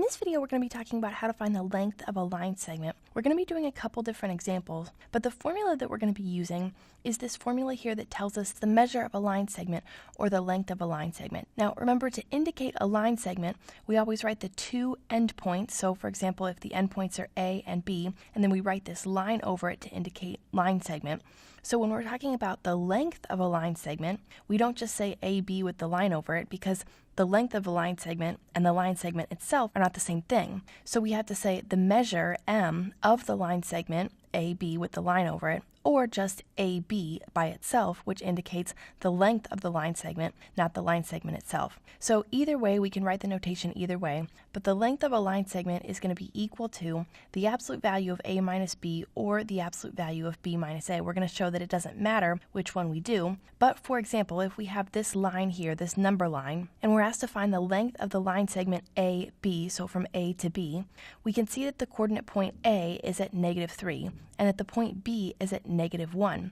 this video, we're going to be talking about how to find the length of a line segment. We're going to be doing a couple different examples, but the formula that we're going to be using is this formula here that tells us the measure of a line segment or the length of a line segment. Now, remember, to indicate a line segment, we always write the two endpoints. So, for example, if the endpoints are A and B, and then we write this line over it to indicate line segment. So when we're talking about the length of a line segment, we don't just say AB with the line over it, because the length of the line segment and the line segment itself are not the same thing. So we have to say the measure M of the line segment, AB with the line over it, or just AB by itself, which indicates the length of the line segment, not the line segment itself. So either way, we can write the notation either way, but the length of a line segment is going to be equal to the absolute value of A minus B or the absolute value of B minus A. We're going to show that it doesn't matter which one we do, but for example, if we have this line here, this number line, and we're asked to find the length of the line segment AB, so from A to B, we can see that the coordinate point A is at -3, and that the point B is at -1.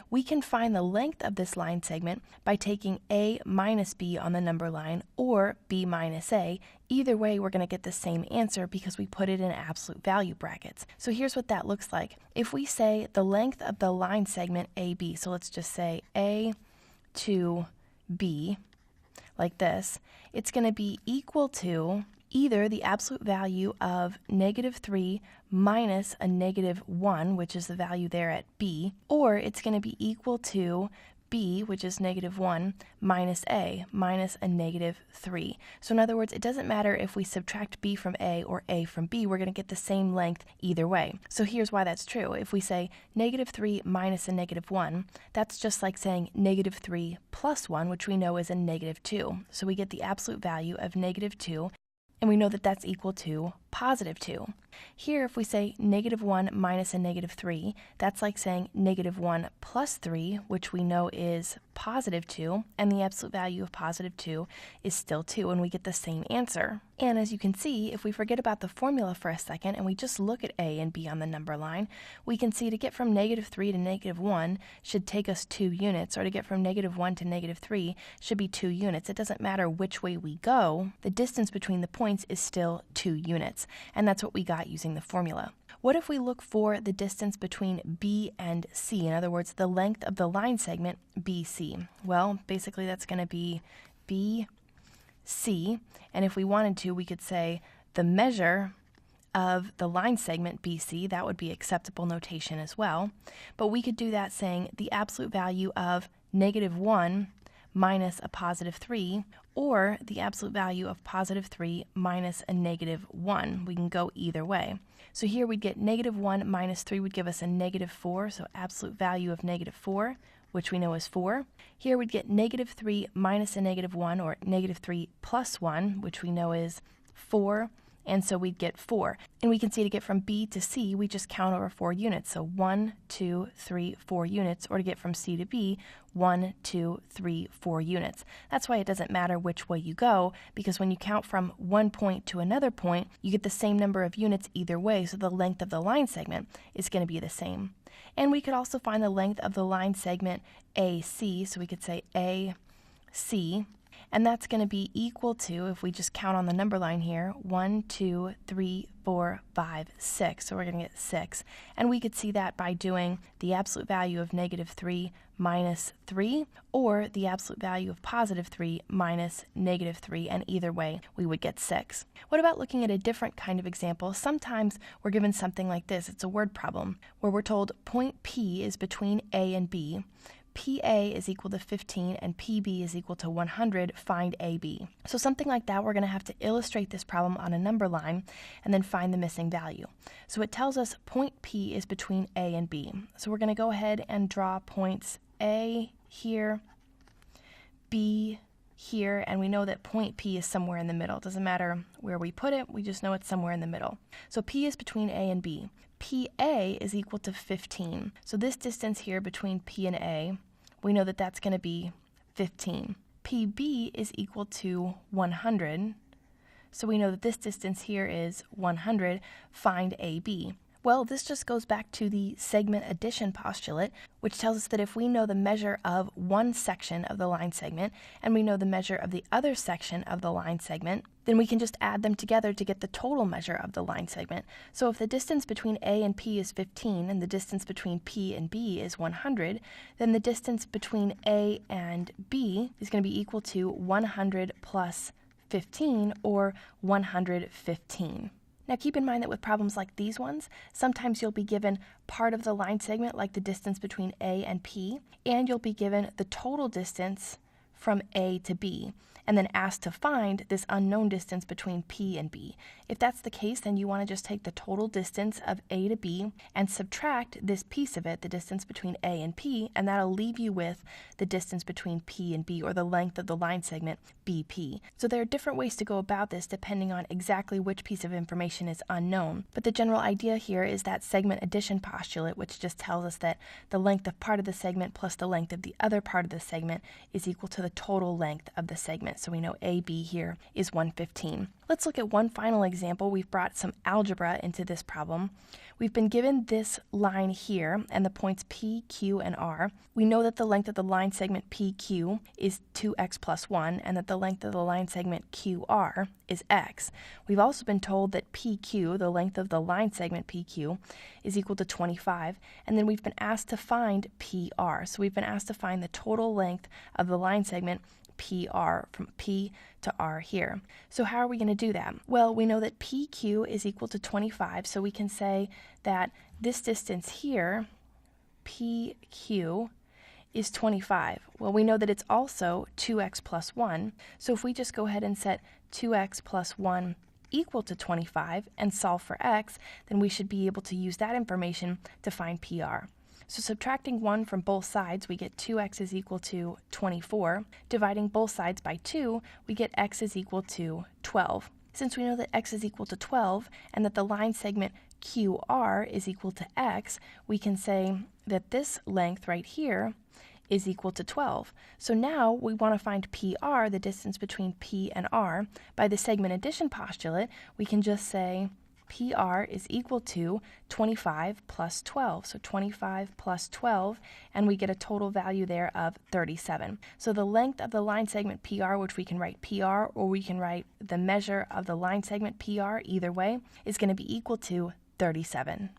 We can find the length of this line segment by taking A minus B on the number line or B minus A. Either way, we're going to get the same answer because we put it in absolute value brackets. So here's what that looks like. If we say the length of the line segment AB, so let's just say A to B, like this, it's going to be equal to either the absolute value of -3 minus a -1, which is the value there at B, or it's going to be equal to B, which is -1, minus A, minus a -3. So in other words, it doesn't matter if we subtract B from A or A from B, we're going to get the same length either way. So here's why that's true. If we say -3 minus a -1, that's just like saying -3 plus 1, which we know is a -2. So we get the absolute value of -2, and we know that that's equal to +2. Here, if we say -1 minus a -3, that's like saying -1 plus 3, which we know is +2, and the absolute value of +2 is still 2, and we get the same answer. And as you can see, if we forget about the formula for a second and we just look at A and B on the number line, we can see to get from -3 to -1 should take us 2 units, or to get from -1 to -3 should be 2 units. It doesn't matter which way we go, the distance between the points is still 2 units, and that's what we got using the formula. What if we look for the distance between B and C? In other words, the length of the line segment BC. Well, basically that's going to be BC, and if we wanted to, we could say the measure of the line segment BC. That would be acceptable notation as well, but we could do that saying the absolute value of -1 minus a +3, or the absolute value of +3 minus a -1. We can go either way. So here we'd get -1 minus 3 would give us a -4, so absolute value of -4, which we know is 4. Here we'd get -3 minus a -1, or -3 plus 1, which we know is 4. And so we'd get 4. And we can see to get from B to C, we just count over 4 units. So 1, 2, 3, 4 units. Or to get from C to B, 1, 2, 3, 4 units. That's why it doesn't matter which way you go, because when you count from one point to another point, you get the same number of units either way, so the length of the line segment is going to be the same. And we could also find the length of the line segment AC, so we could say AC, and that's going to be equal to, if we just count on the number line here, 1, 2, 3, 4, 5, 6. So we're going to get 6. And we could see that by doing the absolute value of -3 minus 3, or the absolute value of +3 minus -3, and either way, we would get 6. What about looking at a different kind of example? Sometimes we're given something like this. It's a word problem, where we're told point P is between A and B. PA is equal to 15 and PB is equal to 100, find AB. So something like that, we're going to have to illustrate this problem on a number line and then find the missing value. So it tells us point P is between A and B. So we're going to go ahead and draw points A here, B here, and we know that point P is somewhere in the middle. It doesn't matter where we put it, we just know it's somewhere in the middle. So P is between A and B. PA is equal to 15. So this distance here between P and A, we know that that's going to be 15. PB is equal to 100. So we know that this distance here is 100. Find AB. Well, this just goes back to the segment addition postulate, which tells us that if we know the measure of one section of the line segment and we know the measure of the other section of the line segment, then we can just add them together to get the total measure of the line segment. So if the distance between A and P is 15 and the distance between P and B is 100, then the distance between A and B is going to be equal to 100 plus 15, or 115. Now keep in mind that with problems like these ones, sometimes you'll be given part of the line segment, like the distance between A and P, and you'll be given the total distance from A to B, and then asked to find this unknown distance between P and B. If that's the case, then you want to just take the total distance of A to B and subtract this piece of it, the distance between A and P, and that'll leave you with the distance between P and B, or the length of the line segment, BP. So there are different ways to go about this depending on exactly which piece of information is unknown. But the general idea here is that segment addition postulate, which just tells us that the length of part of the segment plus the length of the other part of the segment is equal to the total length of the segment. So we know AB here is 115. Let's look at one final example. We've brought some algebra into this problem. We've been given this line here and the points P, Q, and R. We know that the length of the line segment PQ is 2x plus 1 and that the length of the line segment QR is x. We've also been told that PQ, the length of the line segment PQ, is equal to 25, and then we've been asked to find PR. So we've been asked to find the total length of the line segment PR from P to R here. So how are we going to do that? Well, we know that PQ is equal to 25, so we can say that this distance here, PQ, is 25. Well, we know that it's also 2x plus 1, so if we just go ahead and set 2x plus 1 equal to 25 and solve for x, then we should be able to use that information to find PR. So subtracting 1 from both sides, we get 2x is equal to 24. Dividing both sides by 2, we get x is equal to 12. Since we know that x is equal to 12 and that the line segment QR is equal to x, we can say that this length right here is equal to 12. So now we want to find PR, the distance between P and R. By the segment addition postulate, we can just say PR is equal to 25 plus 12. So 25 plus 12, and we get a total value there of 37. So the length of the line segment PR, which we can write PR or we can write the measure of the line segment PR, either way, is going to be equal to 37.